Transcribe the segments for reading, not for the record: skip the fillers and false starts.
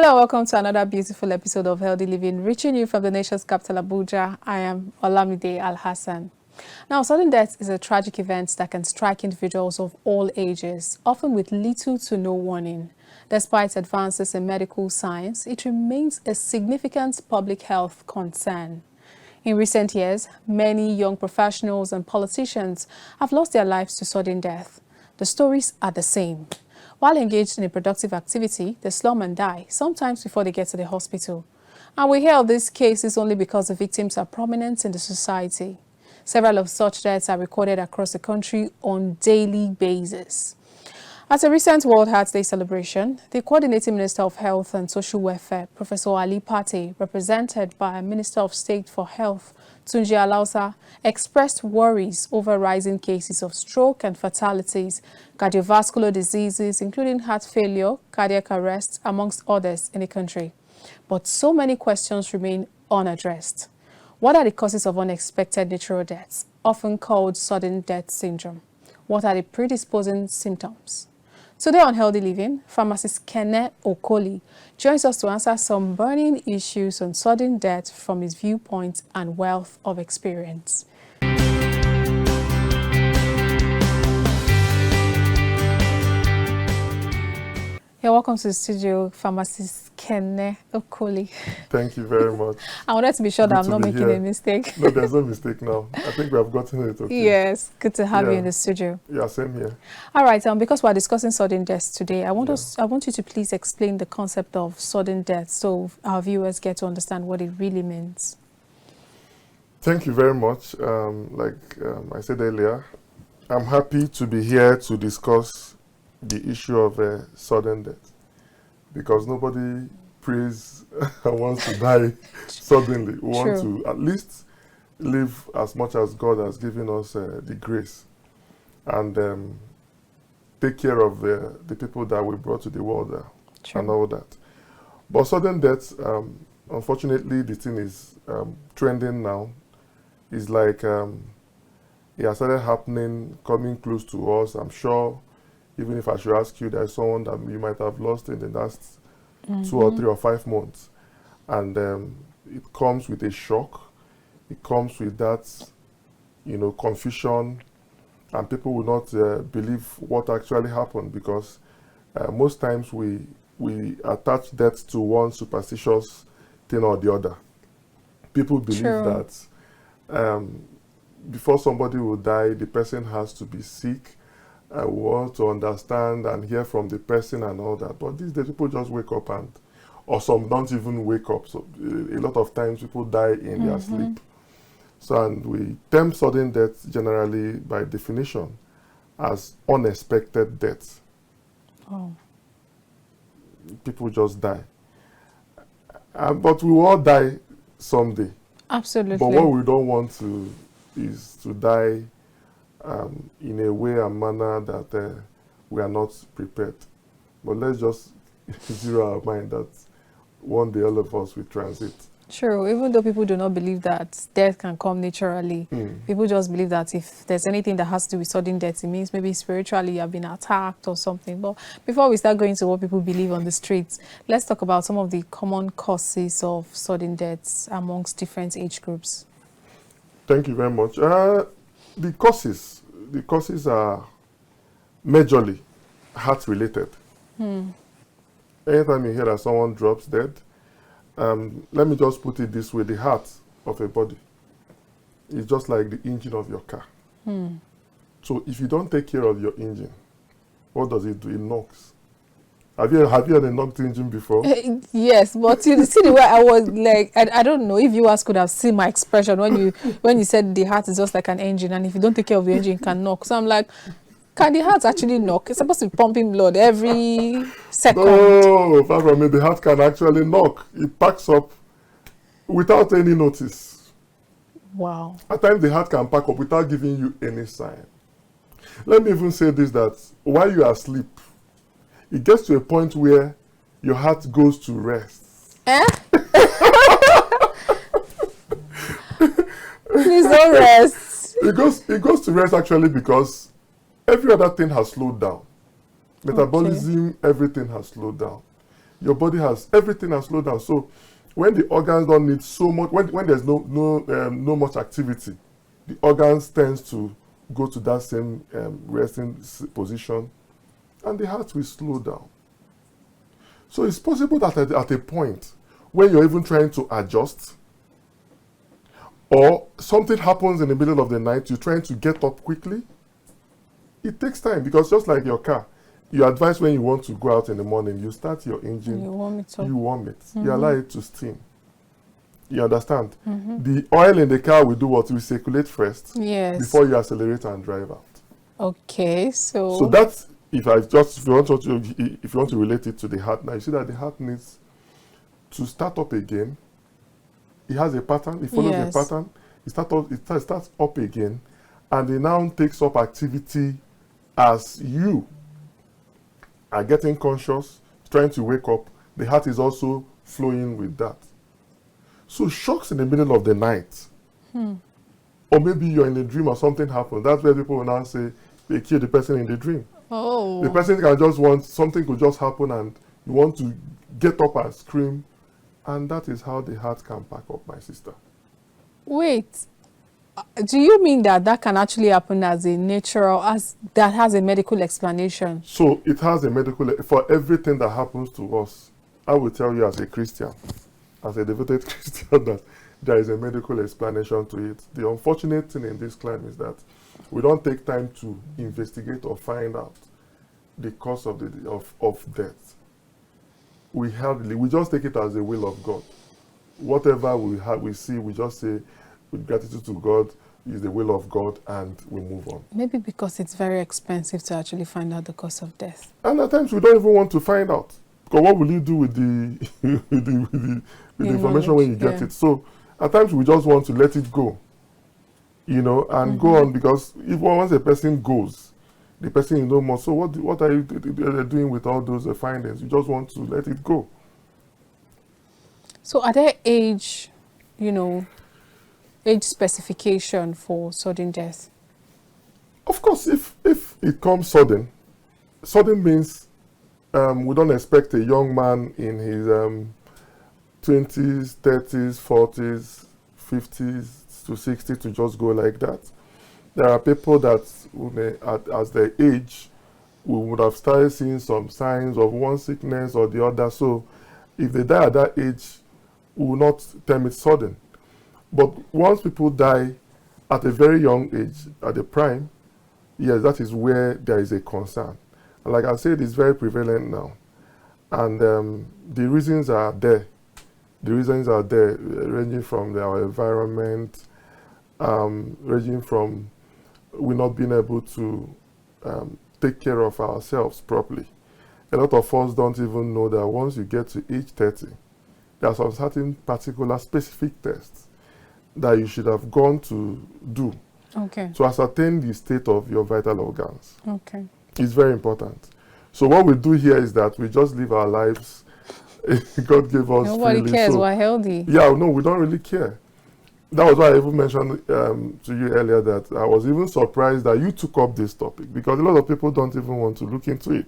Hello, welcome to another beautiful episode of Healthy Living, reaching you from the nation's capital, Abuja. I am Olamide Al-Hassan. Now, sudden death is a tragic event that can strike individuals of all ages, often with little to no warning. Despite advances in medical science, it remains a significant public health concern. In recent years, many young professionals and politicians have lost their lives to sudden death. The stories are the same. While engaged in a productive activity, they slum and die, sometimes before they get to the hospital. And we hear of these cases only because the victims are prominent in the society. Several of such deaths are recorded across the country on a daily basis. At a recent World Heart Day celebration, the Coordinating Minister of Health and Social Welfare, Professor Ali Pate, represented by Minister of State for Health, Tunji Alausa, expressed worries over rising cases of stroke and fatalities, cardiovascular diseases, including heart failure, cardiac arrest, amongst others in the country. But so many questions remain unaddressed. What are the causes of unexpected natural deaths, often called sudden death syndrome? What are the predisposing symptoms? Today on Healthy Living, Pharmacist Kenneth Okoli joins us to answer some burning issues on sudden death from his viewpoint and wealth of experience. Yeah, welcome to the studio, Pharmacist Kenneth Okoli. Thank you very much. I wanted to be sure that I'm not making a mistake. No, there's no mistake now. I think we have gotten it okay. Yes, good to have you in the studio. Yeah, same here. All right, because we're discussing sudden deaths today, I want you to please explain the concept of sudden death so our viewers get to understand what it really means. Thank you very much. I said earlier, I'm happy to be here to discuss the issue of sudden death, because nobody prays and wants to die suddenly. We want to at least live as much as God has given us the grace, and take care of the people that we brought to the world and all that. But sudden death, unfortunately, the thing is trending now. It's like it has started happening, coming close to us. I'm sure, even if I should ask you, there's someone that you might have lost in the last 2 or 3 or 5 months. And it comes with a shock. It comes with that, confusion. And people will not believe what actually happened, because most times we attach death to one superstitious thing or the other. People believe that before somebody will die, the person has to be sick. I want to understand and hear from the person and all that. But these days, people just wake up or some don't even wake up. So a lot of times people die in their sleep. So, and we term sudden death generally by definition as unexpected death. Oh. People just die. But we will all die someday. Absolutely. But what we don't want is to die in a way and manner that we are not prepared. But let's just zero our mind that one day all of us will transit. True, even though people do not believe that death can come naturally, people just believe that if there's anything that has to do with sudden death, it means maybe spiritually you have been attacked or something. But before we start going to what people believe on the streets, let's talk about some of the common causes of sudden deaths amongst different age groups. Thank you very much. The causes are majorly heart-related. Anytime you hear that someone drops dead, let me just put it this way: the heart of a body is just like the engine of your car. So if you don't take care of your engine, what does it do? It knocks. Have you had a knocked engine before? Yes, but you see the way I was like, I don't know if viewers could have seen my expression when you said the heart is just like an engine, and if you don't take care of the engine, it can knock. So I'm like, can the heart actually knock? It's supposed to be pumping blood every second. No, far from it, the heart can actually knock. It packs up without any notice. Wow. At times the heart can pack up without giving you any sign. Let me even say this, that while you are asleep, it gets to a point where your heart goes to rest. Please don't rest. It goes to rest actually because every other thing has slowed down. Metabolism, everything has slowed down. your body everything has slowed down. So when the organs don't need so much, when there's no much activity, the organs tends to go to that same resting position, and the heart will slow down. So it's possible that at a point when you're even trying to adjust, or something happens in the middle of the night, you're trying to get up quickly, it takes time, because just like your car, you advise when you want to go out in the morning, you start your engine, You warm it up. you warm it, you allow it to steam. You understand? The oil in the car will do what? Will circulate first, Yes. before you accelerate and drive out. Okay, so... So that's, if you want to relate it to the heart now, you see that the heart needs to start up again. It has a pattern, it follows Yes. a pattern, it starts up again, and it now takes up activity as you are getting conscious, trying to wake up. The heart is also flowing with that. So shocks in the middle of the night, or maybe you're in a dream or something happened, that's where people will now say they killed the person in the dream. Oh. The person can just want, something could just happen and you want to get up and scream, and that is how the heart can pack up, my sister. Wait, do you mean that can actually happen as a natural, that has a medical explanation? So it has a medical, for everything that happens to us, I will tell you as a Christian, as a devoted Christian, that there is a medical explanation to it. The unfortunate thing in this climate is that we don't take time to investigate or find out the cause of death. We just take it as the will of God. Whatever we see, we just say with gratitude to God, is the will of God, and we move on. Maybe because it's very expensive to actually find out the cause of death. And at times we don't even want to find out, because what will you do with the with the information when you get it? So at times we just want to let it go, and go on, because if once a person goes, the person is no more. So what are you doing with all those findings? You just want to let it go. So are there age specification for sudden death? Of course, if it comes sudden means we don't expect a young man in his 20s, 30s, 40s, 50s to 60 to just go like that. There are people that, as they age, we would have started seeing some signs of one sickness or the other. So if they die at that age, we will not term it sudden. But once people die at a very young age, at the prime, yes, that is where there is a concern. And like I said, it's very prevalent now. And the reasons are there. The reasons are there, ranging from our environment, ranging from we not being able to take care of ourselves properly. A lot of us don't even know that once you get to age 30, there are some certain particular specific tests that you should have gone to do to ascertain the state of your vital organs. Okay. It's very important. So what we do here is that we just live our lives. God gave us Nobody freely. cares, So, we're healthy. yeah, no, we don't really care. That was why I even mentioned to you earlier that I was even surprised that you took up this topic, because a lot of people don't even want to look into it.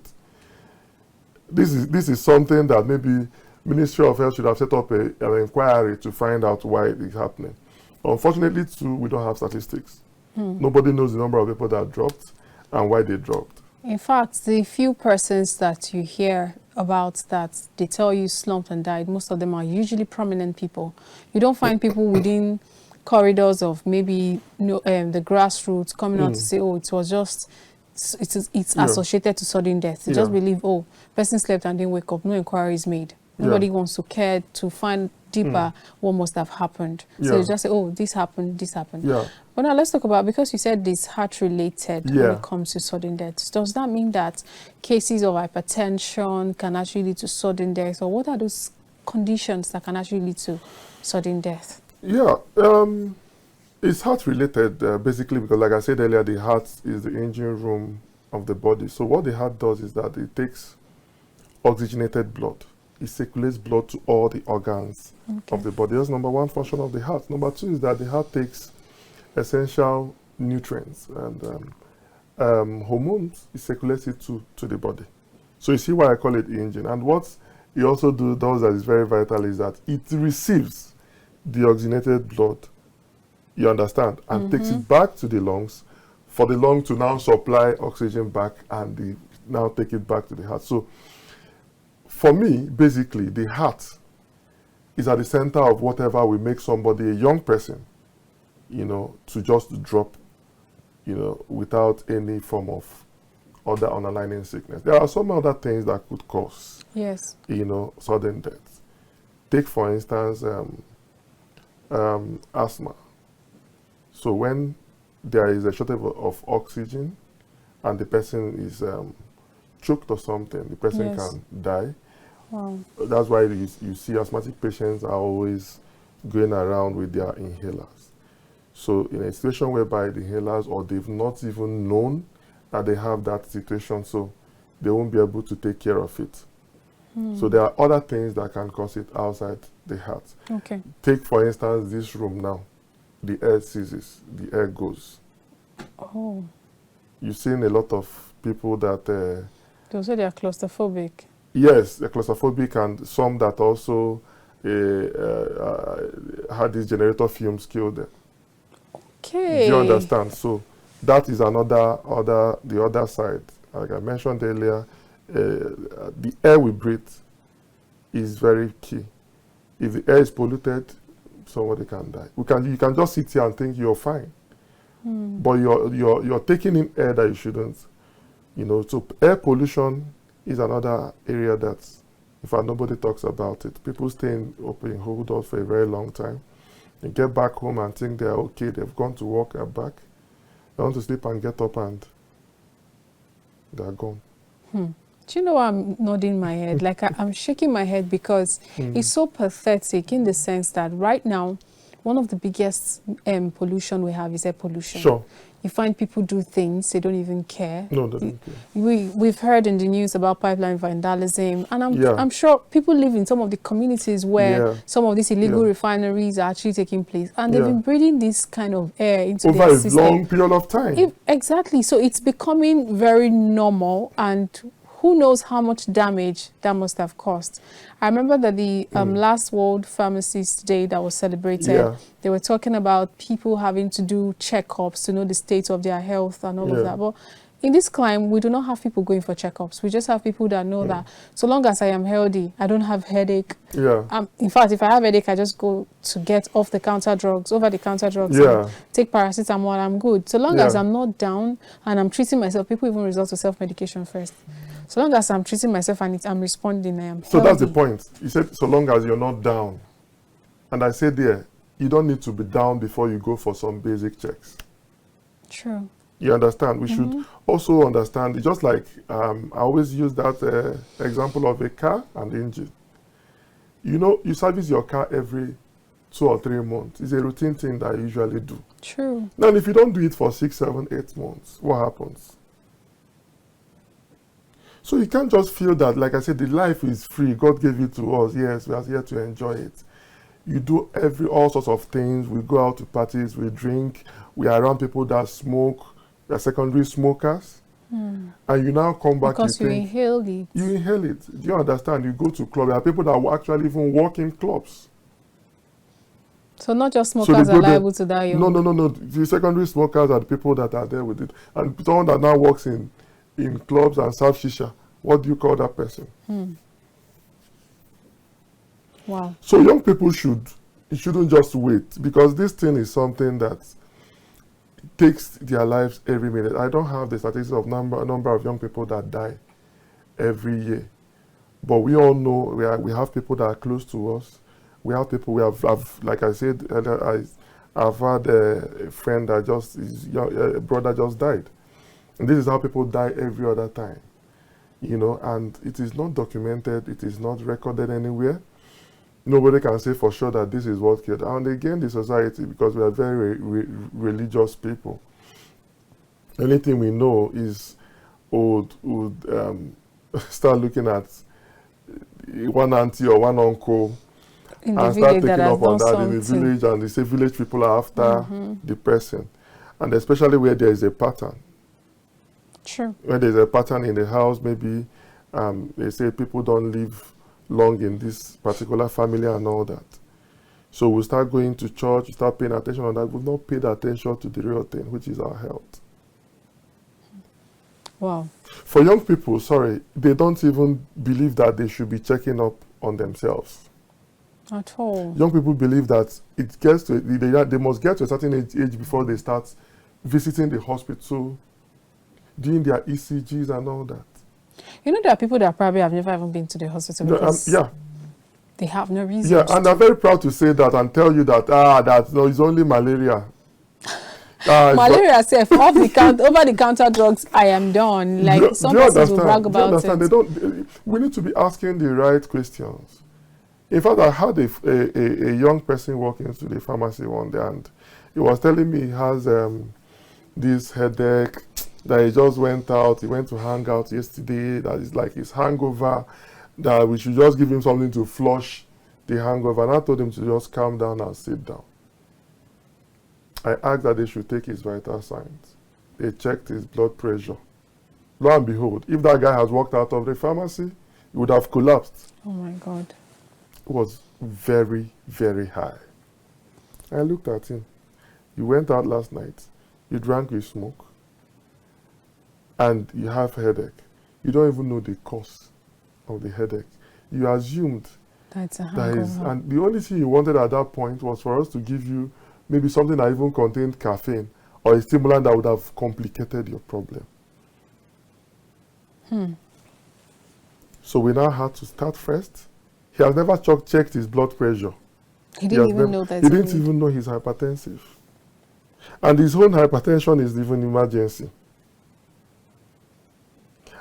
This is something that maybe Ministry of Health should have set up an inquiry to find out why it is happening. Unfortunately, too, we don't have statistics. Nobody knows the number of people that dropped and why they dropped. In fact, the few persons that you hear about that they tell you slumped and died, most of them are usually prominent people. You don't find people within corridors of maybe the grassroots coming out to say, oh, it was just, it's associated to sudden death. They just believe, oh, person slept and didn't wake up, no inquiry is made. Nobody wants to care to find deeper what must have happened. So they just say, oh, this happened, this happened. But now let's talk about, because you said this heart-related when it comes to sudden deaths. Does that mean that cases of hypertension can actually lead to sudden death? Or what are those conditions that can actually lead to sudden death? Yeah, it's heart-related basically, because like I said earlier, the heart is the engine room of the body. So what the heart does is that it takes oxygenated blood. It circulates blood to all the organs of the body. That's number one function of the heart. Number two is that the heart takes essential nutrients and hormones. It circulates it to the body. So you see why I call it the engine. And what it also does that is very vital is that it receives the oxygenated blood, you understand, and takes it back to the lungs for the lung to now supply oxygen back and now take it back to the heart. So for me, basically, the heart is at the center of whatever will make somebody a young person, to just drop, without any form of other underlying sickness. There are some other things that could cause, yes, sudden death. Take, for instance, asthma. So when there is a shortage of oxygen and the person is choked or something, the person can die. Wow. That's why you see asthmatic patients are always going around with their inhalers. So in a situation whereby the inhalers, or they've not even known that they have that situation, so they won't be able to take care of it. So there are other things that can cause it outside the heart. Okay. Take, for instance, this room now. The air ceases, the air goes. Oh. You've seen a lot of people that... They'll say they are claustrophobic. Yes, they're claustrophobic, and some that also had these generator fumes kill them. Okay. Do you understand? So that is the other side. Like I mentioned earlier, the air we breathe is very key. If the air is polluted, somebody can die. You can just sit here and think you're fine, but you're taking in air that you shouldn't. So air pollution is another area that, in fact, nobody talks about it. People stay in hold up for a very long time. They get back home and think they're okay. They've gone to work, they're back. They want to sleep and get up and they're gone. Do you know why I'm nodding my head? Like I'm shaking my head because it's so pathetic in the sense that right now, one of the biggest pollution we have is air pollution. Sure. You find people do things, they don't even care. No, they don't care. We've heard in the news about pipeline vandalism, and I'm sure people live in some of the communities where some of these illegal refineries are actually taking place, and they've been breathing this kind of air into their system. Over a long period of time. Exactly. So it's becoming very normal, and who knows how much damage that must have caused. I remember that the last World Pharmacist Day that was celebrated, they were talking about people having to do checkups to know the state of their health and all of that. But in this climate, we do not have people going for checkups. We just have people that know that so long as I am healthy, I don't have headache. In fact, if I have headache, I just go to get over-the-counter drugs, and take paracetamol, I'm good. So long as I'm not down and I'm treating myself, people even resort to self-medication first. So long as I'm treating myself and I'm responding, I am healthy. So that's the point. You said so long as you're not down. And I said there, you don't need to be down before you go for some basic checks. True. You understand? We should also understand, just like I always use that example of a car and engine. You service your car every 2 or 3 months. It's a routine thing that I usually do. True. Now, if you don't do it for 6, 7, 8 months, what happens? So you can't just feel that, like I said, the life is free. God gave it to us. Yes, we are here to enjoy it. You do all sorts of things. We go out to parties, we drink, we are around people that smoke, they're secondary smokers. And you now come back, because you inhale it. You inhale it. Do you understand? You go to clubs. There are people that will actually even work in clubs. So not just smokers are liable to die young. No. The secondary smokers are the people that are there with it. And someone that now works in clubs and serve shisha, what do you call that person? Wow. So young people shouldn't just wait, because this thing is something that takes their lives every minute. I don't have the statistics of number of young people that die every year, but we all know we have people that are close to us. We have people, like I said, I've had a friend that a brother just died. And this is how people die every other time, and it is not documented, it is not recorded anywhere. Nobody can say for sure that this is what killed. And again, the society, because we are very religious people, anything we know is would start looking at one auntie or one uncle and start taking up on that in the village, and they say village people are after the person. And especially where there is a pattern. Sure. When there's a pattern in the house, maybe they say people don't leave long in this particular family and all that. So we start going to church, we start paying attention on that. We've not paid attention to the real thing, which is our health. Wow. For young people, they don't even believe that they should be checking up on themselves. At all. Young people believe that it gets to they must get to a certain age before they start visiting the hospital, doing their ECGs and all that. You know, there are people that probably have never even been to the hospital because they have no reason. Yeah, and I'm very proud to say that and tell you that it's only malaria. Malaria safe over the counter drugs. I am done. Like some persons will brag about it. We need to be asking the right questions. In fact, I had a young person walking into the pharmacy one day, and he was telling me he has this headache, that he just went out. He went to hang out yesterday. That is like his hangover. That we should just give him something to flush the hangover. And I told him to just calm down and sit down. I asked that they should take his vital signs. They checked his blood pressure. Lo and behold, if that guy has walked out of the pharmacy, he would have collapsed. Oh my God. It was very, very high. I looked at him. You went out last night. You drank, you smoke. And you have a headache. You don't even know the cause of the headache. You assumed that's a hangover. And the only thing you wanted at that point was for us to give you maybe something that even contained caffeine or a stimulant that would have complicated your problem. So we now had to start first. He has never checked his blood pressure. He didn't even know that. He didn't even know he's hypertensive. And his own hypertension is even emergency.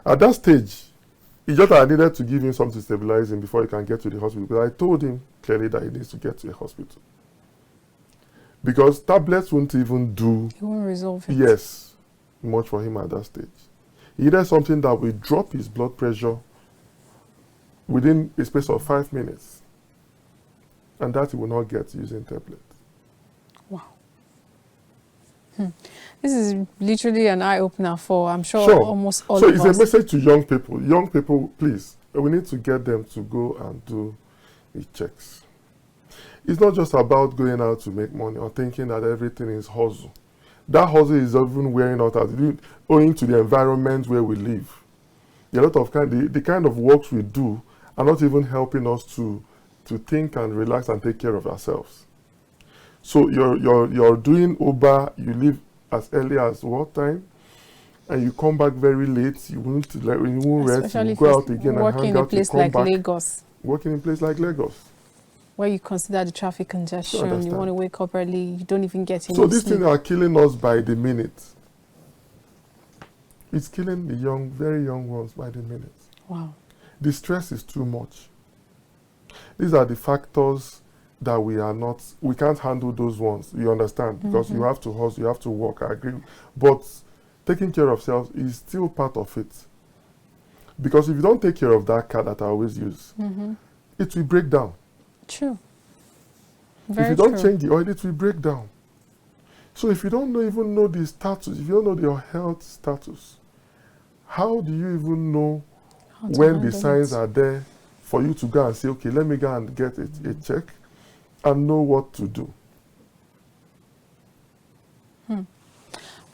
At that stage, he just needed to give him something to stabilize him before he can get to the hospital. Because I told him clearly that he needs to get to the hospital. Because tablets won't even do. It won't resolve it. Yes, much for him at that stage. He needed something that will drop his blood pressure within a space of 5 minutes. And that he will not get using tablets. Wow. This is literally an eye-opener for, I'm sure, almost all of us. So it's a message to young people. Young people, please, we need to get them to go and do the checks. It's not just about going out to make money or thinking that everything is hustle. That hustle is even wearing out owing to the environment where we live. A lot of the kind of works we do are not even helping us to think and relax and take care of ourselves. So you're doing Uber, you leave as early as what time, and you come back very late. You won't rest. You go out again and hang out. Working in a place like Lagos. Working in a place like Lagos, where you consider the traffic congestion. You want to wake up early. You don't even get enough sleep. So these things are killing us by the minute. It's killing the young, very young ones by the minute. Wow. The stress is too much. These are the factors that we can't handle those ones, you understand? Because you have to hustle, you have to work, I agree. But taking care of self is still part of it. Because if you don't take care of that car that I always use, it will break down. True. If you don't change the oil, it will break down. So if you don't even know the status, if you don't know your health status, how do you even know when the signs are there for you to go and say, okay, let me go and get a check and know what to do?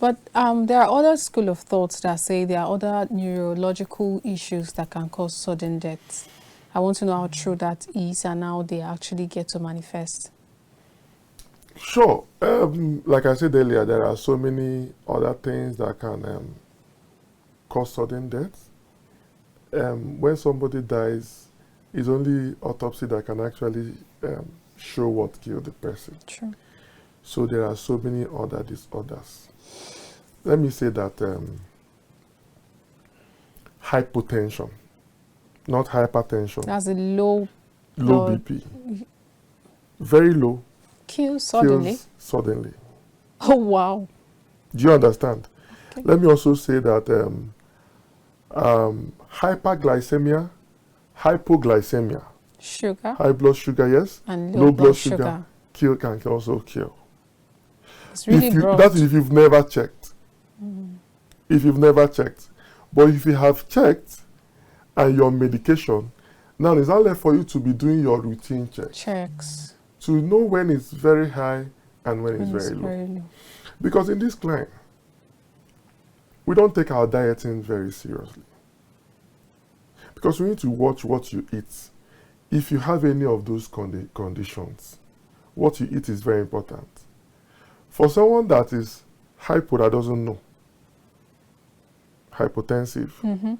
But there are other school of thoughts that say there are other neurological issues that can cause sudden death. I want to know how true that is and how they actually get to manifest. Sure. Like I said earlier, there are so many other things that can cause sudden death. When somebody dies, it's only autopsy that can actually show what killed the person. True. So there are so many other disorders. Let me say that hypotension, not hypertension. That's a low BP. Very low. Kills suddenly? Kills suddenly. Oh, wow. Do you understand? Okay. Let me also say that hyperglycemia, hypoglycemia, sugar, high blood sugar, yes, and low blood sugar can also kill. It's really broad. That is if you've never checked. If you've never checked. But if you have checked and your medication Now, it's not left for you to be doing your routine checks to know when it's very high and when it's very low. Because in this climb, we don't take our dieting very seriously. Because we need to watch what you eat. If you have any of those conditions, what you eat is very important. For someone that is hypo, that doesn't know, hypotensive,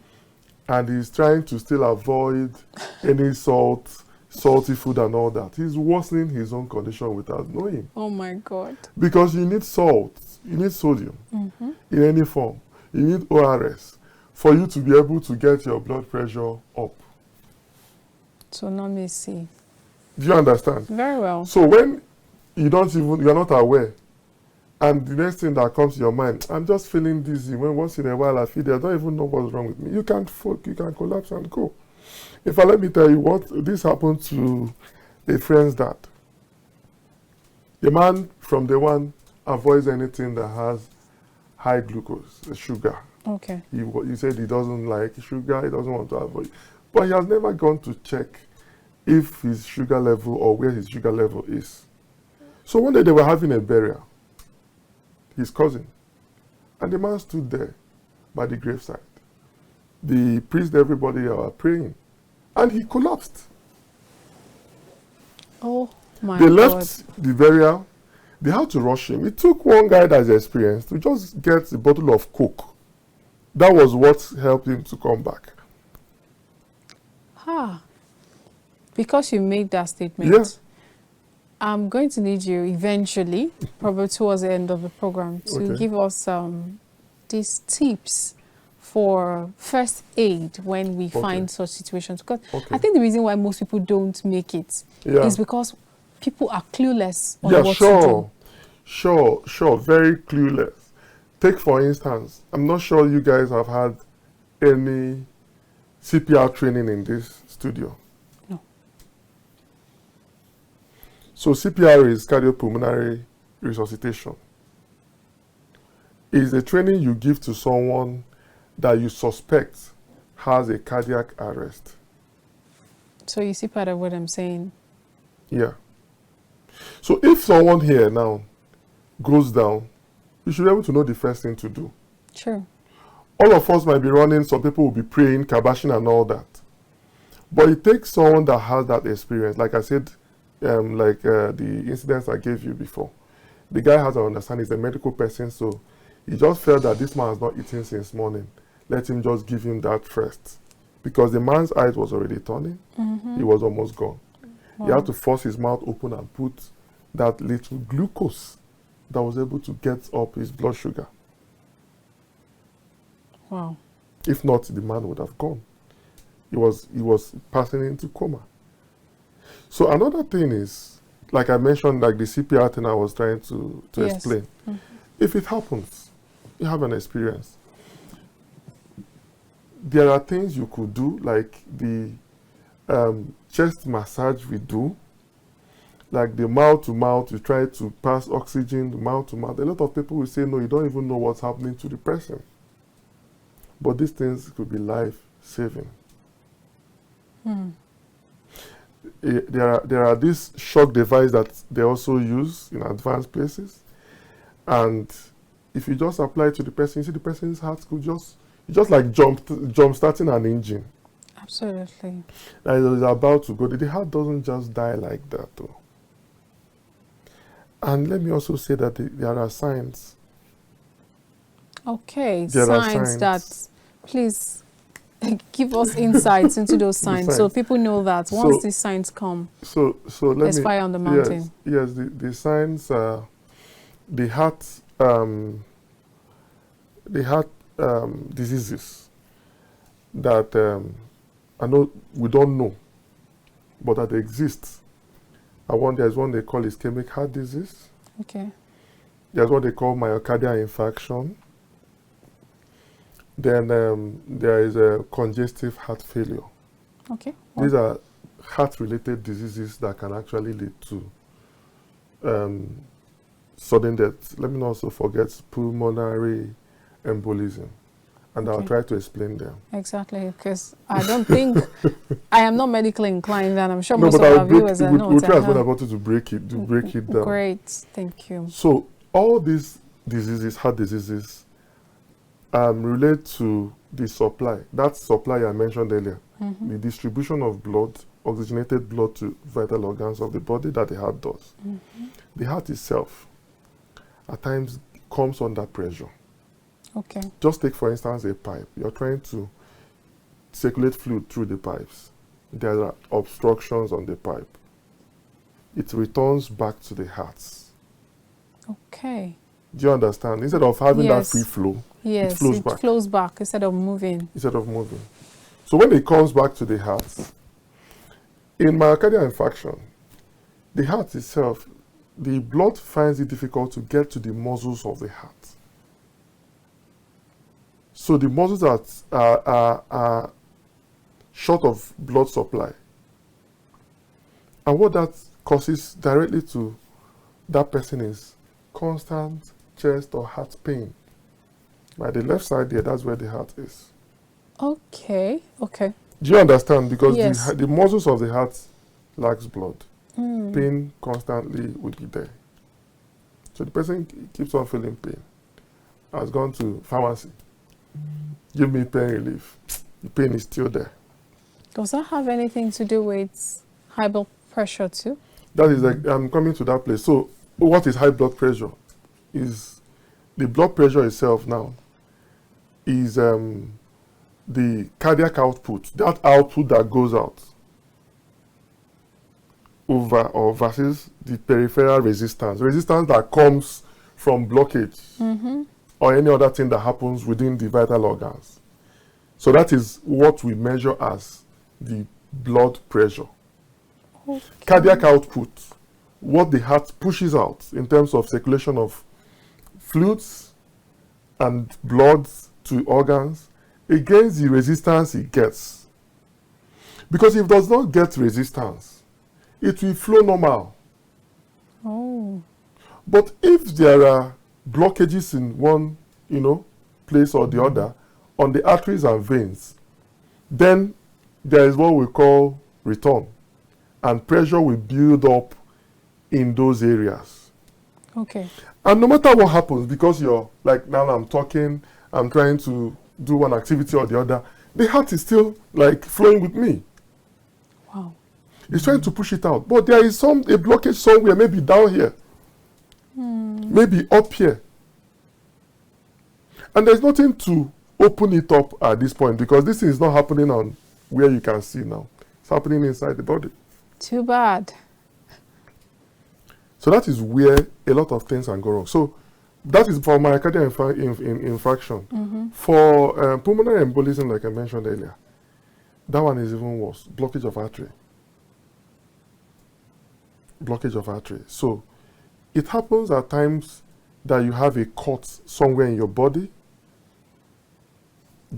and is trying to still avoid any salty food and all that, he's worsening his own condition without knowing. Oh my God. Because you need salt, you need sodium in any form, you need ORS for you to be able to get your blood pressure up. So let me see. Do you understand? Very well. So when you're not aware, and the next thing that comes to your mind, I'm just feeling dizzy. When once in a while I feel I don't even know what's wrong with me. You can collapse and go. In fact, let me tell you what this happened to a friend's dad. The man from the one avoids anything that has high glucose, sugar. Okay. He said he doesn't like sugar, he doesn't want to avoid. But he has never gone to check if his sugar level or where his sugar level is. So one day they were having a burial, his cousin, and the man stood there by the graveside. The priest, everybody were praying, and he collapsed. Oh my They God. left the burial. They had to rush him. It took one guy that's experienced to just get a bottle of Coke. That was what helped him to come back. Because you made that statement, Yes. I'm going to need you eventually, probably towards the end of the program, to give us these tips for first aid when we find such situations. Because I think the reason why most people don't make it is because people are clueless on what to do. Sure, very clueless. Take for instance, I'm not sure you guys have had any CPR training in this studio. No. So CPR is cardiopulmonary resuscitation. It's a training you give to someone that you suspect has a cardiac arrest. So you see part of what I'm saying? Yeah. So if someone here now goes down, you should be able to know the first thing to do. Sure. All of us might be running, some people will be praying, kabashing and all that. But it takes someone that has that experience. Like I said, the incidents I gave you before. The guy has an understanding, he's a medical person, so he just felt that this man has not eaten since morning. Let him just give him that first. Because the man's eyes was already turning. He was almost gone. He had to force his mouth open and put that little glucose that was able to get up his blood sugar. Wow. If not, the man would have gone. He was passing into coma. So another thing is, like I mentioned, like the CPR thing I was trying to explain. If it happens, you have an experience. There are things you could do, like the chest massage we do, like the mouth-to-mouth, you try to pass oxygen mouth-to-mouth. A lot of people will say, no, you don't even know what's happening to the person. But these things could be life-saving. There are these shock devices that they also use in advanced places. And if you just apply it to the person, you see the person's heart could just like jump starting an engine. Absolutely. And it is about to go. The heart doesn't just die like that, though. And let me also say that there are signs. Okay, There are signs that, please give us insights into those signs so people know that once these signs come, there's fire on the mountain. Yes, the signs are the heart diseases that I know we don't know, but that exist. There's one they call ischemic heart disease. Okay. There's what they call myocardial infarction. Then there is a congestive heart failure. Okay. These are heart-related diseases that can actually lead to sudden death. Let me not also forget pulmonary embolism and I'll try to explain them. Exactly, because I don't think I am not medically inclined, and I'm sure No, most but of I'll our break, viewers are not. we'll try as much as possible to break it down. Great, thank you. So all these diseases, heart diseases, relate to the supply. That supply I mentioned earlier, the distribution of blood, oxygenated blood to vital organs of the body that the heart does. The heart itself, at times, comes under pressure. Okay. Just take, for instance, a pipe. You're trying to circulate fluid through the pipes. There are obstructions on the pipe. It returns back to the heart. Okay. Do you understand? Instead of having that free flow, yes, it flows back. Flows back instead of moving. So when it comes back to the heart, in myocardial infarction, the heart itself, the blood finds it difficult to get to the muscles of the heart. So the muscles are short of blood supply. And what that causes directly to that person is constant chest or heart pain. By the left side there, that's where the heart is. Okay. Do you understand? Because yes. the muscles of the heart lacks blood. Pain constantly would be there. So the person keeps on feeling pain. Has gone to pharmacy. Give me pain relief. The pain is still there. Does that have anything to do with high blood pressure too? That is like, I'm coming to that place. So what is high blood pressure? Is the blood pressure itself now is the cardiac output, that output that goes out over or versus the peripheral resistance that comes from blockage or any other thing that happens within the vital organs. So that is what we measure as the blood pressure. Okay. Cardiac output, what the heart pushes out in terms of circulation of fluids and blood to organs against the resistance it gets. Because if it does not get resistance, it will flow normal. Oh. But if there are blockages in one, place or the other on the arteries and veins, then there is what we call return, and pressure will build up in those areas. Okay. And no matter what happens, because you're like, now I'm talking, I'm trying to do one activity or the other, the heart is still like flowing with me. Wow. It's trying to push it out. But there is a blockage somewhere, maybe down here, maybe up here. And there's nothing to open it up at this point, because this is not happening on where you can see now. It's happening inside the body. Too bad. So that is where a lot of things can go wrong. So that is for myocardial infarction. For pulmonary embolism, like I mentioned earlier, that one is even worse. Blockage of artery. So it happens at times that you have a cut somewhere in your body,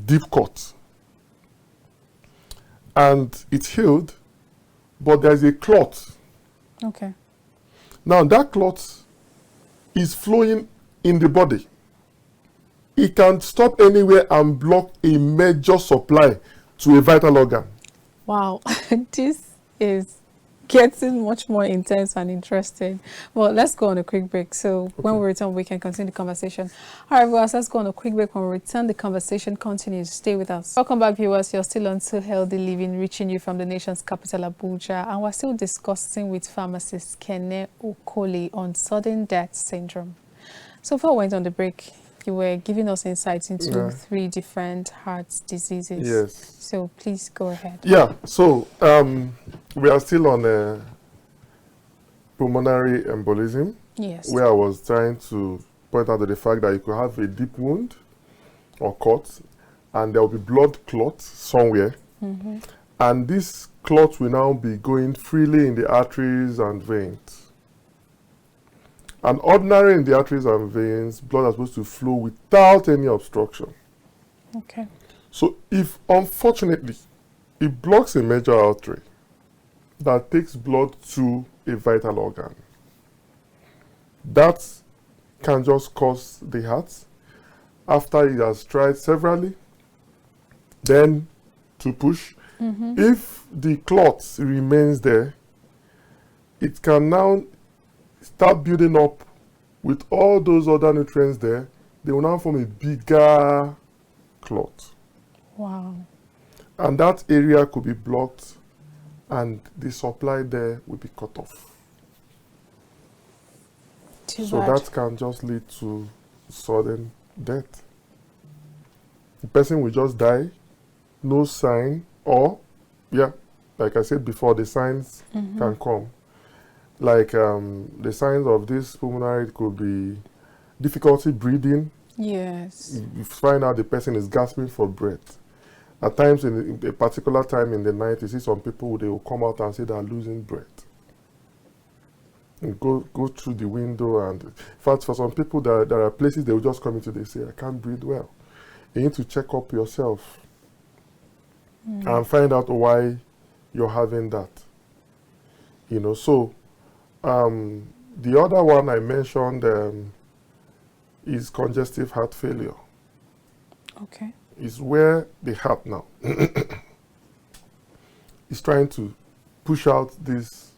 deep cut, and it's healed, but there's a clot. Okay. Now that clot is flowing in the body. It can stop anywhere and block a major supply to a vital organ. Wow, this is getting much more intense and interesting. Well, let's go on a quick break. So when we return, we can continue the conversation. All right, viewers, let's go on a quick break. When we return, the conversation continues. Stay with us. Welcome back, viewers. You're still on To Healthy Living, reaching you from the nation's capital, Abuja. And we're still discussing with pharmacist Kenneth Okoli on sudden death syndrome. So before we went on the break, you were giving us insights into 3 different heart diseases. Yes. So please go ahead. Yeah, so we are still on pulmonary embolism. Yes. Where I was trying to point out to the fact that you could have a deep wound or cut, and there will be blood clot somewhere. And this clot will now be going freely in the arteries and veins. And ordinarily in the arteries and veins, blood is supposed to flow without any obstruction. Okay. So if, unfortunately, it blocks a major artery that takes blood to a vital organ, that can just cause the heart, after it has tried severally then to push. If the clot remains there, it can now start building up with all those other nutrients there. They will now form a bigger clot. Wow. And that area could be blocked and the supply there will be cut off. So that can just lead to sudden death. The person will just die, no sign, or, like I said before, the signs can come. Like the signs of this pulmonary could be difficulty breathing. Yes. You find out the person is gasping for breath. At times, in a particular time in the night, you see some people, they will come out and say they are losing breath. And go through the window. And in fact, for some people, there are places they will just come into, they say, I can't breathe well. You need to check up yourself and find out why you're having that. So the other one I mentioned is congestive heart failure. Okay. Is where the heart now is trying to push out this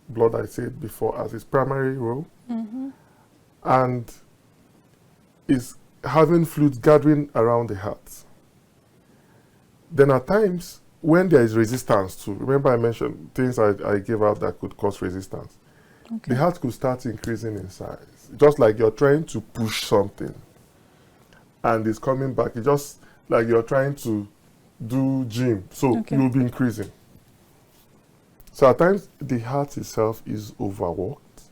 blood I said before as its primary role, and is having fluids gathering around the heart. Then at times, when there is resistance to, remember I mentioned things I gave out that could cause resistance, the heart could start increasing in size. Just like you're trying to push something and it's coming back. It's just like you're trying to do gym. So you'll be increasing. So at times, the heart itself is overworked.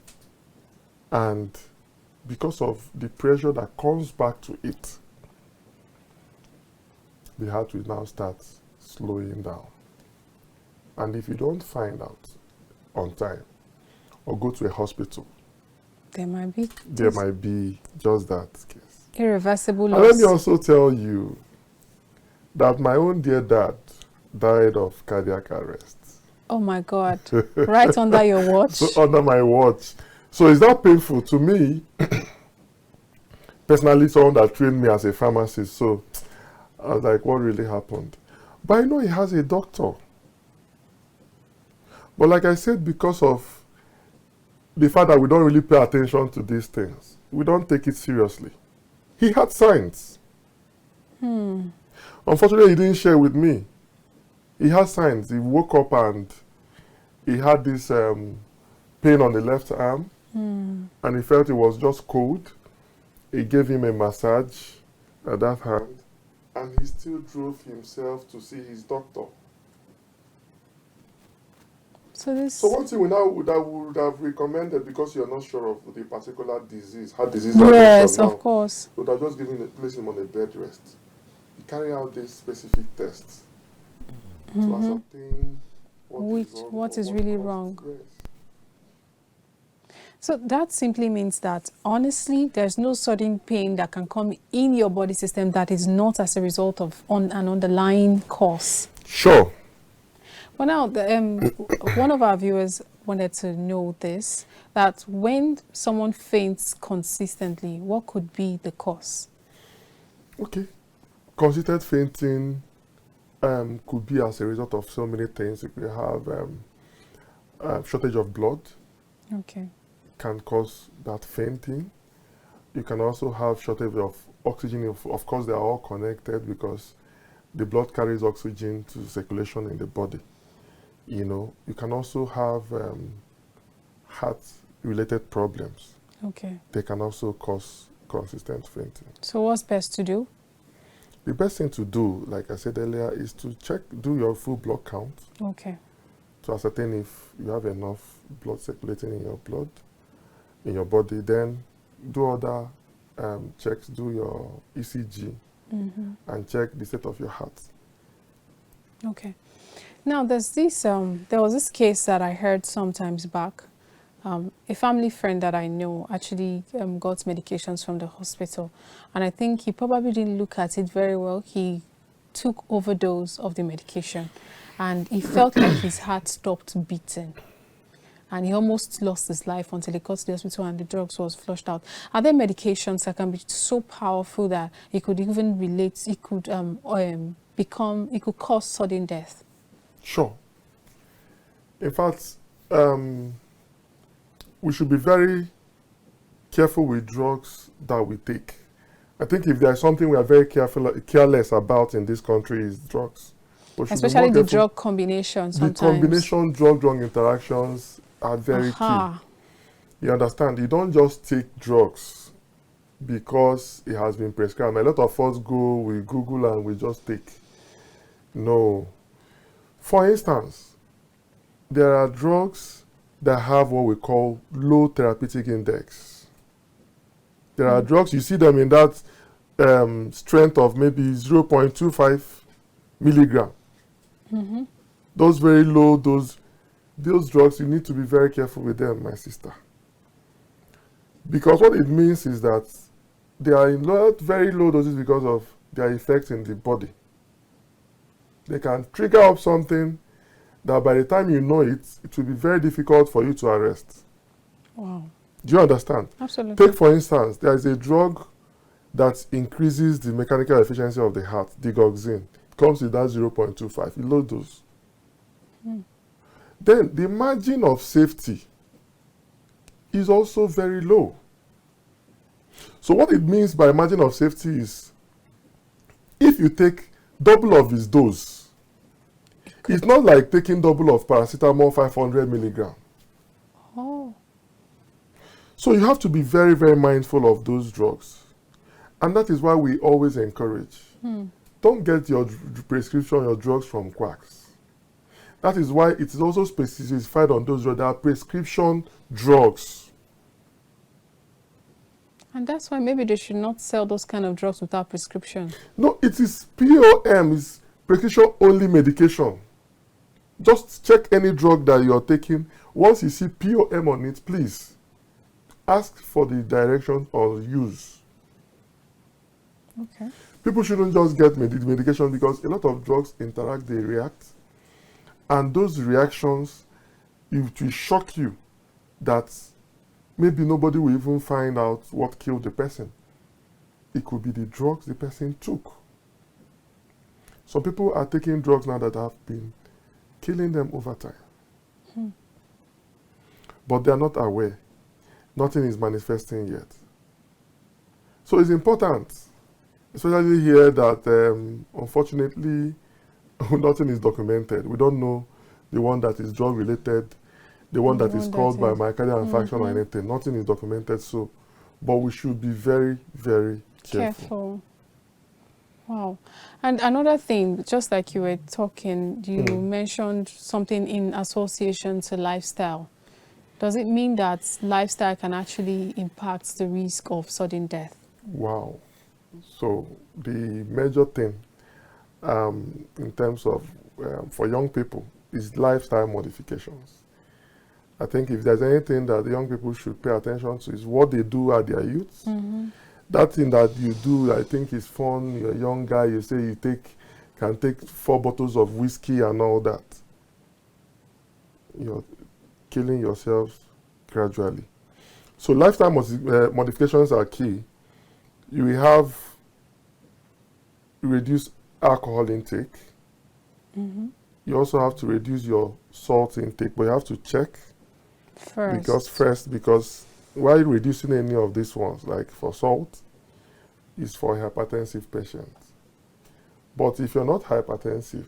And because of the pressure that comes back to it, the heart will now start slowing down. And if you don't find out on time or go to a hospital, there might be just that case. Irreversible loss. And let me also tell you that my own dear dad died of cardiac arrest. Oh my God. Right under your watch? So under my watch. So is that painful to me? Personally, someone that trained me as a pharmacist. So I was like, what really happened? But I know he has a doctor. But like I said, because of the fact that we don't really pay attention to these things, we don't take it seriously. He had signs. Unfortunately, he didn't share with me. He had signs. He woke up and he had this pain on the left arm, and he felt it was just cold. He gave him a massage at that hand, and he still drove himself to see his doctor. So one thing that would have recommended, because you're not sure of the particular disease, heart disease. Yes, of course. Would have just place him on a bed rest. You carry out these specific tests to ascertain what is really wrong. So that simply means that, honestly, there's no sudden pain that can come in your body system that is not as a result of an underlying cause. Sure. Well, now, one of our viewers wanted to know this, that when someone faints consistently, what could be the cause? Okay. Consistent fainting could be as a result of so many things. You could have shortage of blood. Okay. Can cause that fainting. You can also have shortage of oxygen. Of course, they are all connected because the blood carries oxygen to circulation in the body. You can also have heart-related problems. Okay. They can also cause consistent fainting. So what's best to do? The best thing to do, like I said earlier, is to do your full blood count. Okay. To ascertain if you have enough blood circulating in your body. Then do other checks, do your ECG, and check the state of your heart. Okay. Now, there was this case that I heard sometimes back. A family friend that I know actually got medications from the hospital, and I think he probably didn't look at it very well. He took overdose of the medication, and he felt like his heart stopped beating, and he almost lost his life until he got to the hospital and the drugs was flushed out. Are there medications that can be so powerful that it could even be it could cause sudden death? Sure. In fact, we should be very careful with drugs that we take. I think if there's something we are very careless about in this country is drugs. Especially the drug combination sometimes. The combination drug-drug interactions are very key. You understand? You don't just take drugs because it has been prescribed. A lot of us we Google and we just take. No. For instance, there are drugs that have what we call low therapeutic index. There are drugs, you see them in that strength of maybe 0.25 milligram. Those very low, those drugs, you need to be very careful with them, my sister. Because what it means is that they are in very low doses because of their effects in the body. They can trigger up something that by the time you know it, it will be very difficult for you to arrest. Wow. Do you understand? Absolutely. Take, for instance, there is a drug that increases the mechanical efficiency of the heart, digoxin. It comes with that 0.25, low dose. Then the margin of safety is also very low. So what it means by margin of safety is if you take double of its dose, it's not like taking double of paracetamol 500 milligram. Oh. So you have to be very, very mindful of those drugs. And that is why we always encourage. Don't get your prescription, your drugs from quacks. That is why it is also specified on those drugs. There are prescription drugs. And that's why maybe they should not sell those kind of drugs without prescription. No, it is POM, is prescription only medication. Just check any drug that you are taking. Once you see POM on it, please ask for the direction or use. Okay. People shouldn't just get medication because a lot of drugs interact, they react. And those reactions, it will shock you that maybe nobody will even find out what killed the person. It could be the drugs the person took. Some people are taking drugs now that have been killing them over time. But they are not aware. Nothing is manifesting yet. So it's important, especially here, that unfortunately nothing is documented. We don't know the one that is drug related, the one that is caused by myocardial infarction or anything. Nothing is documented, so, but we should be very, very careful. Wow. And another thing, just like you were talking, you mentioned something in association to lifestyle. Does it mean that lifestyle can actually impact the risk of sudden death? Wow. So the major thing in terms of for young people is lifestyle modifications. I think if there's anything that the young people should pay attention to is what they do at their youth. That thing that you do, I think, is fun. You're a young guy, you say you can take 4 bottles of whiskey and all that. You're killing yourself gradually. So lifestyle modifications are key. You will have reduced alcohol intake. You also have to reduce your salt intake, but you have to check because while reducing any of these ones, like for salt, is for hypertensive patients. But if you're not hypertensive,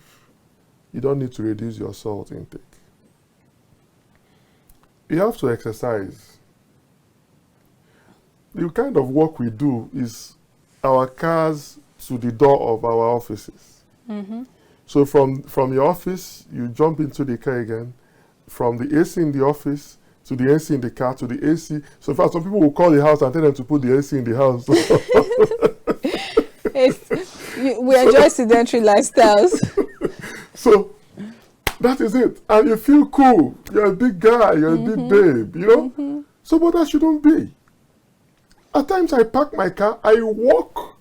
you don't need to reduce your salt intake. You have to exercise. The kind of work we do is our cars to the door of our offices. So from your office, you jump into the car again. From the AC in the office to the AC in the car to the AC. So in fact, some people will call the house and tell them to put the AC in the house. We enjoy sedentary lifestyles. So that is it. And you feel cool. You're a big guy. You're a big babe, you know? So but that shouldn't be. At times I park my car, I walk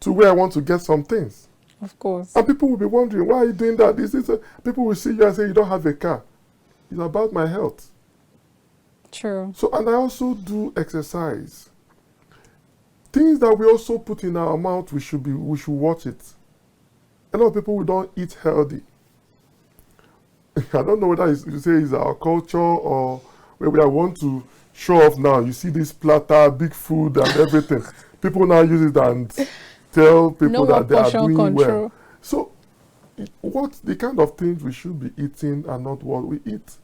to where I want to get some things. Of course. And people will be wondering, why are you doing that? People will see you and say, you don't have a car. It's about my health. True. So, and I also do exercise. Things that we also put in our mouth, we should watch it. a lot of people who don't eat healthy. I don't know whether you say it's our culture or where we want to show off now. You see this platter, big food and everything. People now use it and tell people that they are doing well. So what the kind of things we should be eating and not what we eat.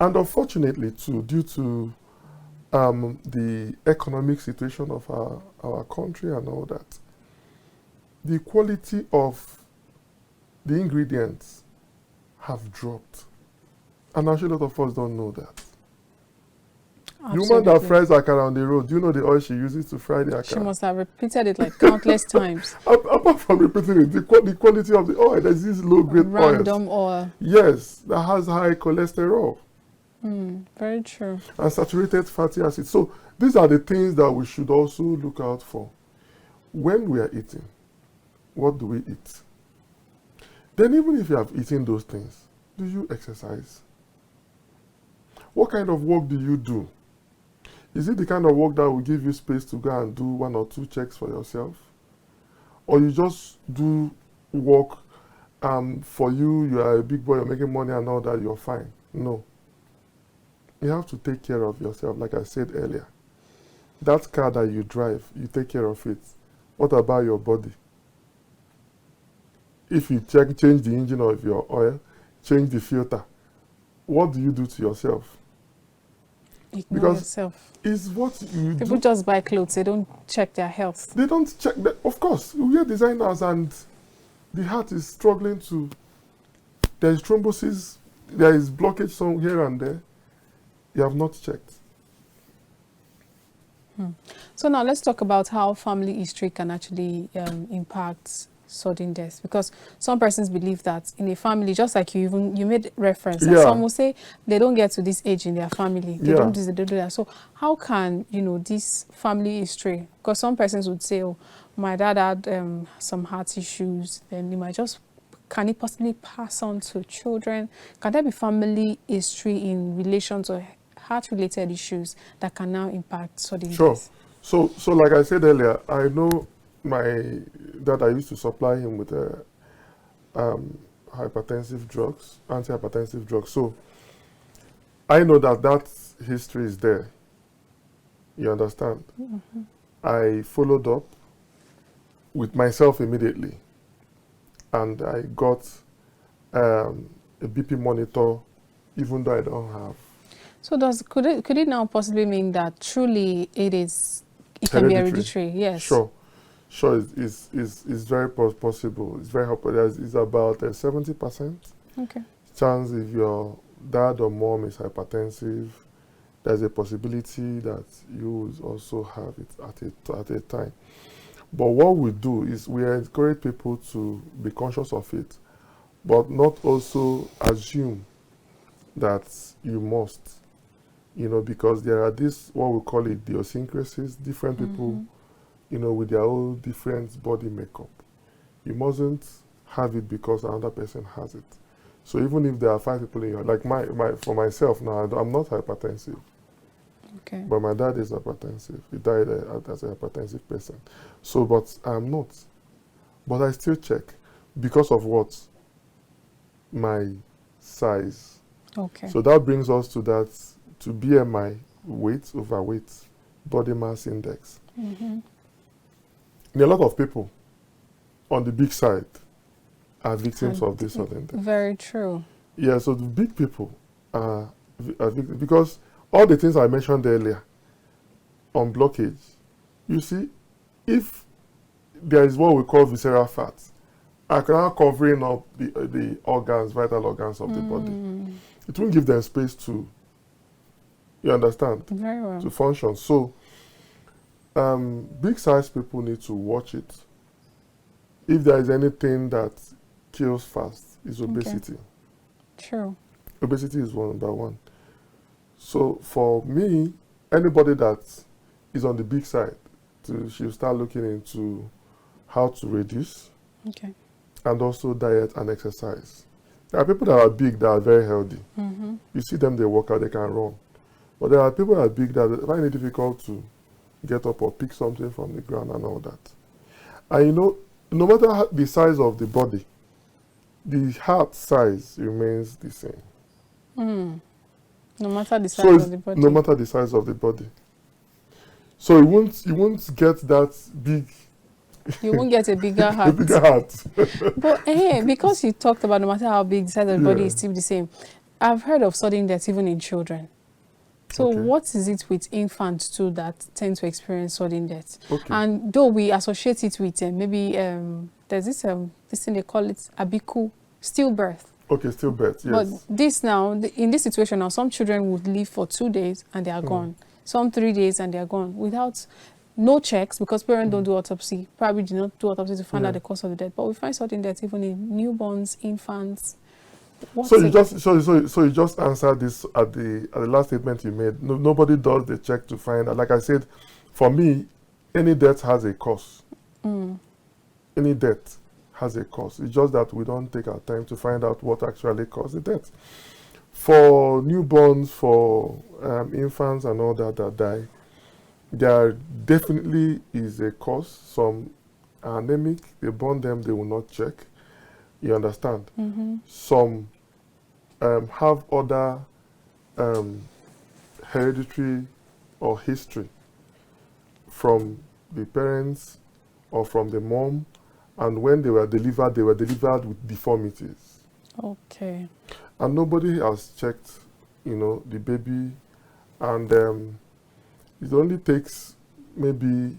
And unfortunately too, due to the economic situation of our country and all that, the quality of the ingredients have dropped. And actually a lot of us don't know that. Absolutely. The woman that fries akara on the road, do you know the oil she uses to fry the akara? She must have repeated it like countless times. Apart from repeating it, the quality of the oil, there's this low-grade oil. Random oil. Yes, that has high cholesterol. Very true. And saturated fatty acids. So these are the things that we should also look out for. When we are eating, what do we eat? Then even if you have eaten those things, do you exercise? What kind of work do you do? Is it the kind of work that will give you space to go and do 1 or 2 checks for yourself? Or you just do work for you are a big boy, you're making money and all that, you're fine? No. You have to take care of yourself, like I said earlier. That car that you drive, you take care of it. What about your body? If you change the engine of your oil, change the filter, what do you do to yourself? Ignore yourself. It's what you People just buy clothes, they don't check their health. They don't check. Of course, we are designers and the heart is struggling to, there is thrombosis, there is blockage some here and there. You have not checked. So now let's talk about how family history can actually impact sudden death, because some persons believe that in a family, just like you made reference, that some will say they don't get to this age in their family, they don't do this, they don't do that. So how can this family history, because some persons would say, oh, my dad had some heart issues, then you might just, can it possibly pass on to children? Can there be family history in relation to heart-related issues that can now impact sudden death? So like I said earlier, I know that I used to supply him with hypertensive drugs, antihypertensive drugs. So I know that history is there. You understand? I followed up with myself immediately, and I got a BP monitor, even though I don't have. So could it now possibly mean that truly it can be hereditary? Yes. Sure, it's very possible. It's very helpful. It's about 70% chance if your dad or mom is hypertensive, there's a possibility that you will also have it at a time. But what we do is we encourage people to be conscious of it, but not also assume that you must, because there are what we call it idiosyncrasies, different people, with their own different body makeup. You mustn't have it because another person has it. So even if there are 5 people in your, like for myself now, I'm not hypertensive. Okay. But my dad is hypertensive. He died as a hypertensive person. So, but I'm not. But I still check because of what? My size. Okay. So that brings us to BMI, weight, overweight, body mass index. And a lot of people on the big side are victims of this sudden death. Very true. Yeah, so the big people are because all the things I mentioned earlier on blockage, you see, if there is what we call visceral fat, I can now covering up the organs, vital organs of the body. It won't give them space to, you understand? Very well. To function. So, big size people need to watch it. If there is anything that kills fast, it's obesity. True. Obesity is number one. So for me, anybody that is on the big side, she'll start looking into how to reduce, and also diet and exercise. There are people that are big that are very healthy. You see them, they work out, they can run. But there are people that are big that find it difficult to get up or pick something from the ground and all that. And no matter the size of the body, the heart size remains the same. No matter the So size it's of the body. no matter the size of the body. So you won't get that big You won't get a bigger a heart. bigger heart. But because you talked about no matter how big the size of the body is Yeah. still the same, I've heard of sudden death even in children. So Okay. what is it with infants too that tend to experience sudden death? Okay. And though we associate it with maybe there's this thing they call it abiku, stillbirth. Okay, stillbirth, But yes. this now, in this situation now, some children would live for 2 days and they are gone. Some 3 days and they are gone without no checks because parents don't do autopsy. Probably do not do autopsy to find out Yeah. the cause of the death. But we find sudden death even in newborns, infants. So you just answered this at the last statement you made. No, nobody does the check to find out. Like I said, for me, any death has a cause. Any death has a cause. It's just that we don't take our time to find out what actually caused the death. For newborns, for infants and all that die, there definitely is a cause. Some are anemic, they burn them, they will not check. You understand? Some have other hereditary or history from the parents or from the mom, and when they were delivered with deformities. Okay. And nobody has checked, the baby, and it only takes maybe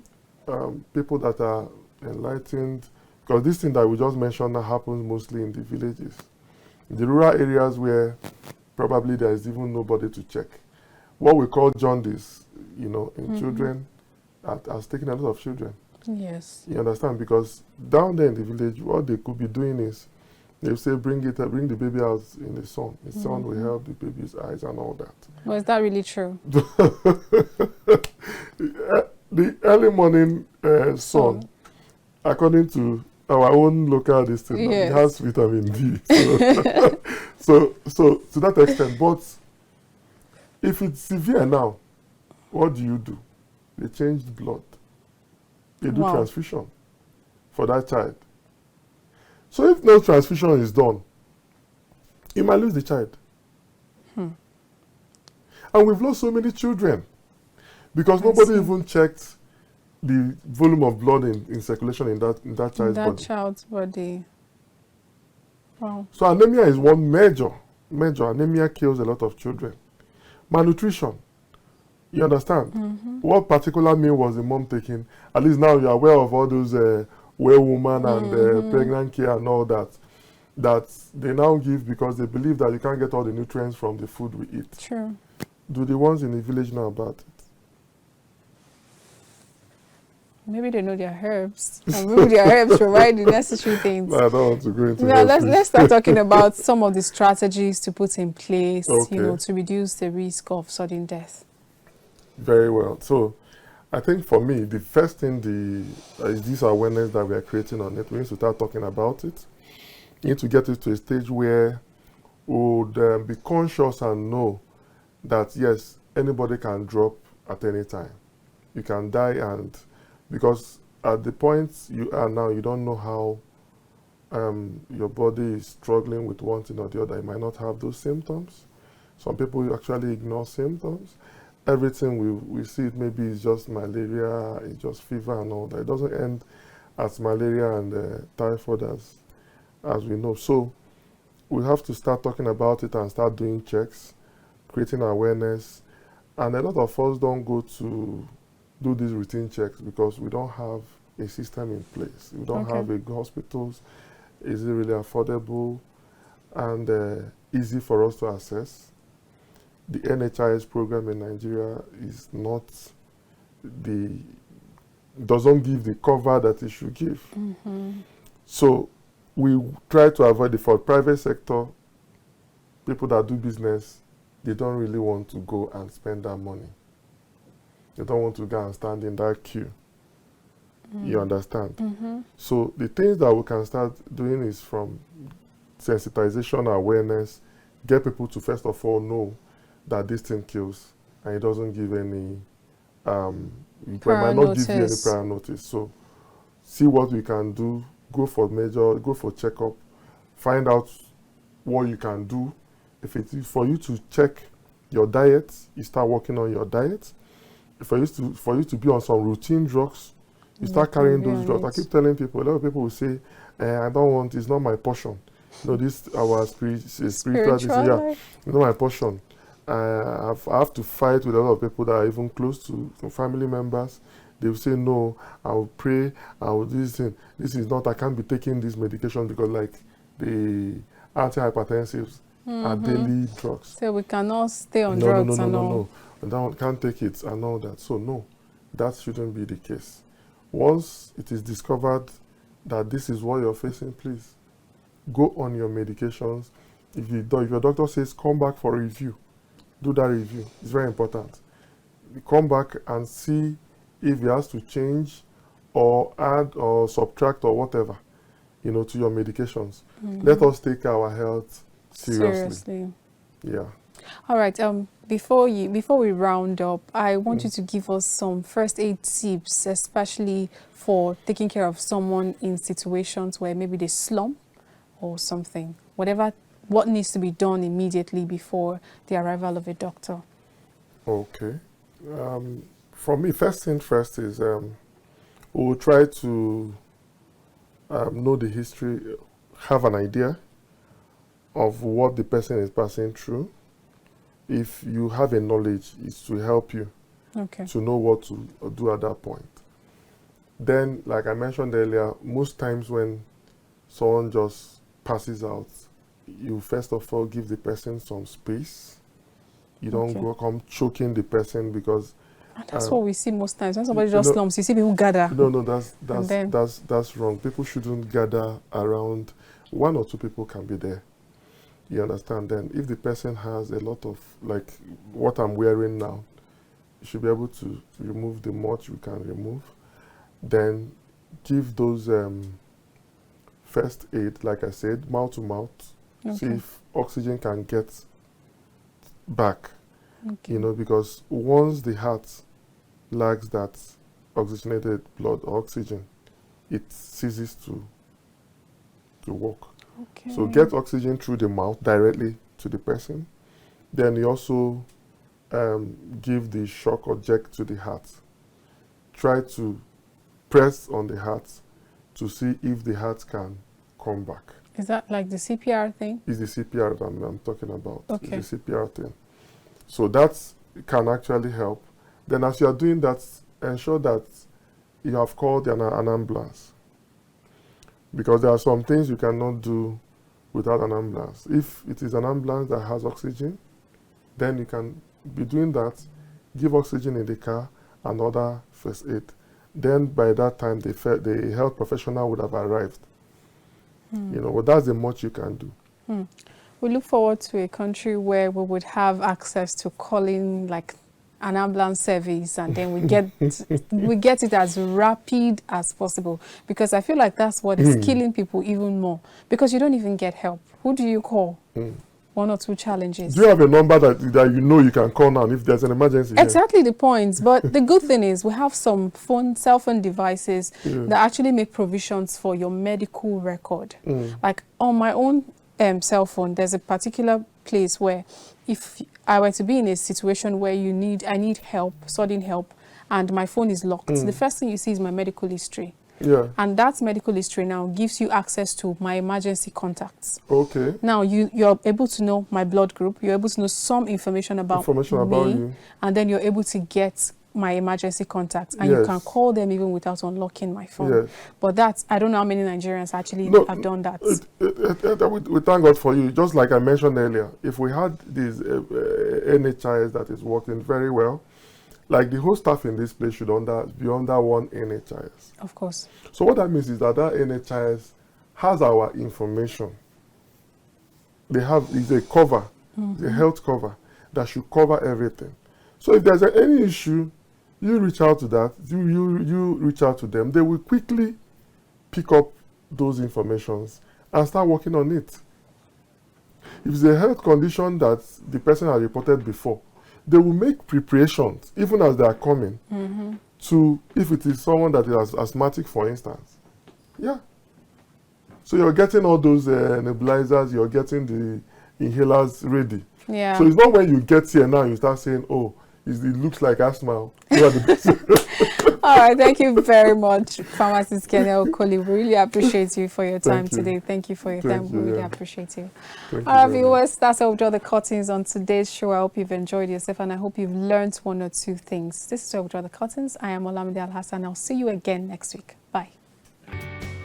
people that are enlightened, because this thing that we just mentioned now happens mostly in the villages. In the rural areas where probably there is even nobody to check. What we call jaundice, in children, has taken a lot of children. Yes. You understand? Because down there in the village, what they could be doing is, they say bring the baby out in the sun. The sun will help the baby's eyes and all that. Well, is that really true? The early morning sun, according to our own local district, Yes. it has vitamin D. So to that extent, but if it's severe now, what do? They change the blood. They do Wow. transfusion for that child. So if no transfusion is done, you might lose the child. And we've lost so many children because nobody even checked the volume of blood in circulation in that child's body. Child's body. Wow. So anemia is one major. Anemia kills a lot of children. Malnutrition. You understand? What particular meal was the mom taking? At least now you're aware of all those well woman and pregnant care and all that they now give because they believe that you can't get all the nutrients from the food we eat. True. Do the ones in the village know about it? Maybe they know their herbs. And maybe their herbs provide the necessary things. I don't want to go into Now, that. let's start talking about some of the strategies to put in place, Okay. to reduce the risk of sudden death. Very well. So I think for me, the first thing is this awareness that we are creating on it. We need to start talking about it. We need to get it to a stage where we would be conscious and know that, yes, anybody can drop at any time. You can die, and because at the point you are now, you don't know how your body is struggling with one thing or the other. You might not have those symptoms. Some people actually ignore symptoms. Everything we see, it maybe it's just malaria, it's just fever and all that. It doesn't end as malaria and typhoid as we know. So we have to start talking about it and start doing checks, creating awareness. And a lot of us don't go to do these routine checks because we don't have a system in place. We don't have hospitals. Is it really affordable and easy for us to access? The NHIS program in Nigeria is not doesn't give the cover that it should give. So we try to avoid it. For private sector, people that do business, they don't really want to go and spend that money. They don't want to go and stand in that queue. You understand? So the things that we can start doing is from sensitization, awareness, get people to first of all know that this thing kills and it doesn't give any it might not give you any prior notice. So see what we can do go for checkup, find out what you can do. If it is for you to check your diet, you start working on your diet. For you to be on some routine drugs, you start carrying those drugs. I keep telling people, a lot of people will say, I don't want, it's not my portion. This our spiritual yeah, it's not my portion. I have to fight with a lot of people that are even close to family members. They will say, no, I will pray, I will do this thing. This is not, I can't be taking this medication because like the antihypertensives are daily drugs. So we cannot stay on drugs No. And can't take it and all that. So no, that shouldn't be the case. Once it is discovered that this is what you're facing, please go on your medications. If your doctor says come back for a review, do that review. It's very important. Come back and see if he has to change or add or subtract or whatever, to your medications. Let us take our health seriously. Yeah. All right. Before we round up, I want you to give us some first aid tips, especially for taking care of someone in situations where maybe they slump or something. What needs to be done immediately before the arrival of a doctor? Okay. For me, first thing first is we'll try to know the history, have an idea of what the person is passing through. If you have a knowledge, it's to help you to know what to do at that point. Then, like I mentioned earlier, most times when someone just passes out, you first of all give the person some space. You don't go come choking the person because that's what we see most times. When somebody just slumps, you see people gather. No, that's wrong. People shouldn't gather around. One or two people can be there. You understand? Then if the person has a lot of, like what I'm wearing now, you should be able to remove the much you can remove. Then give those first aid, like I said, mouth to mouth. See if oxygen can get back. Because once the heart lacks that oxygenated blood or oxygen, it ceases to work. So get oxygen through the mouth directly to the person. Then you also give the shock or jerk to the heart. Try to press on the heart to see if the heart can come back. Is that like the CPR thing? It's the CPR that I'm talking about. It's the CPR thing. So that can actually help. Then as you are doing that, ensure that you have called an ambulance. Because there are some things you cannot do without an ambulance. If it is an ambulance that has oxygen, then you can be doing that, give oxygen in the car and other first aid. Then by that time, the health professional would have arrived. But that's the much you can do. We look forward to a country where we would have access to calling like an ambulance service, and then we get it as rapid as possible, because I feel like that's what is killing people even more, because you don't even get help. Who do you call? One or two challenges. Do you have a number that you can call now if there's an emergency? Exactly the point. But the good thing is we have some cell phone devices that actually make provisions for your medical record. Like on my own cell phone, there's a particular place where if I were to be in a situation where I need help, sudden help, and my phone is locked, the first thing you see is my medical history. And that medical history now gives you access to my emergency contacts. Now you're able to know my blood group, you're able to know some information about me, and then you're able to get my emergency contacts, and you can call them even without unlocking my phone. But I don't know how many Nigerians actually have done that. We thank God for you. Just like I mentioned earlier, if we had this NHIS that is working very well, like the whole staff in this place should be under one NHIS. Of course. So what that means is that NHIS has our information. It's a cover, it's a health cover that should cover everything. So if there's any issue, you reach out to that, you reach out to them. They will quickly pick up those informations and start working on it. If it's a health condition that the person has reported before, they will make preparations, even as they are coming, to, if it is someone that is asthmatic, for instance. So you're getting all those nebulizers, you're getting the inhalers ready. Yeah. So it's not when you get here now you start saying, oh, it looks like asthma. You are the best. All right, thank you very much, Pharmacist Kenneth Okoli. We really appreciate you for your time today. Thank you for your time. We really appreciate you. All right, viewers, that's how we draw the curtains on today's show. I hope you've enjoyed yourself and I hope you've learned one or two things. This is where we draw the curtains. I am Olamide Alhassan. I'll see you again next week.